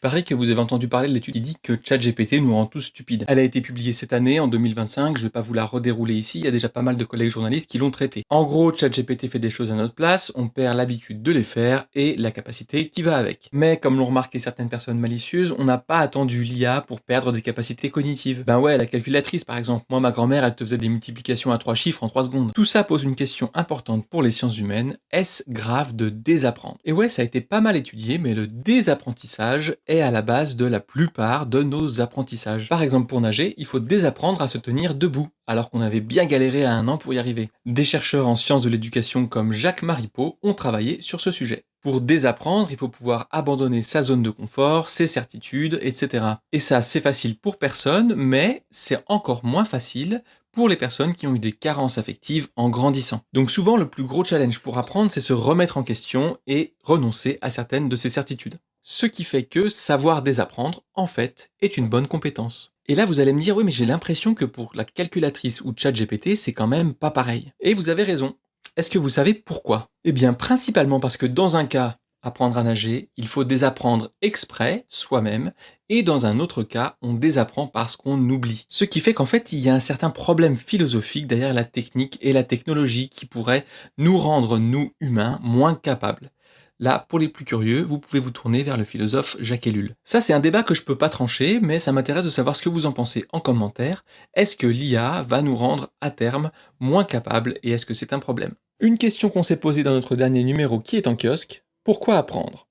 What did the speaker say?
parie que vous avez entendu parler de l'étude qui dit que ChatGPT nous rend tous stupides. Elle a été publiée cette année, en 2025, je vais pas vous la redérouler ici, il y a déjà pas mal de collègues journalistes qui l'ont traitée. En gros, ChatGPT fait des choses à notre place, on perd l'habitude de les faire et la capacité qui va avec. Mais comme l'ont remarqué certaines personnes malicieuses, on n'a pas attendu l'IA pour perdre des capacités cognitives. Ben ouais, la calculatrice par exemple, moi ma grand-mère elle te faisait des multiplications à 3 chiffres en 3 secondes. Tout ça pose une question importante pour les sciences humaines, est-ce grave de désapprendre? Et ouais, ça a été pas mal étudié, mais le désapprentissage est à la base de la plupart de nos apprentissages. Par exemple, pour nager, il faut désapprendre à se tenir debout, alors qu'on avait bien galéré à 1 an pour y arriver. Des chercheurs en sciences de l'éducation comme Jacques Maripault ont travaillé sur ce sujet. Pour désapprendre, il faut pouvoir abandonner sa zone de confort, ses certitudes, etc. Et ça, c'est facile pour personne, mais c'est encore moins facile pour les personnes qui ont eu des carences affectives en grandissant. Donc souvent, le plus gros challenge pour apprendre, c'est se remettre en question et renoncer à certaines de ses certitudes. Ce qui fait que savoir désapprendre, en fait, est une bonne compétence. Et là, vous allez me dire, oui, mais j'ai l'impression que pour la calculatrice ou ChatGPT, c'est quand même pas pareil. Et vous avez raison. Est-ce que vous savez pourquoi? Eh bien, principalement parce que dans un cas, apprendre à nager, il faut désapprendre exprès, soi-même, et dans un autre cas, on désapprend parce qu'on oublie. Ce qui fait qu'en fait, il y a un certain problème philosophique derrière la technique et la technologie qui pourrait nous rendre, nous, humains, moins capables. Là, pour les plus curieux, vous pouvez vous tourner vers le philosophe Jacques Ellul. Ça, c'est un débat que je peux pas trancher, mais ça m'intéresse de savoir ce que vous en pensez en commentaire. Est-ce que l'IA va nous rendre, à terme, moins capables et est-ce que c'est un problème? Une question qu'on s'est posée dans notre dernier numéro qui est en kiosque, pourquoi apprendre?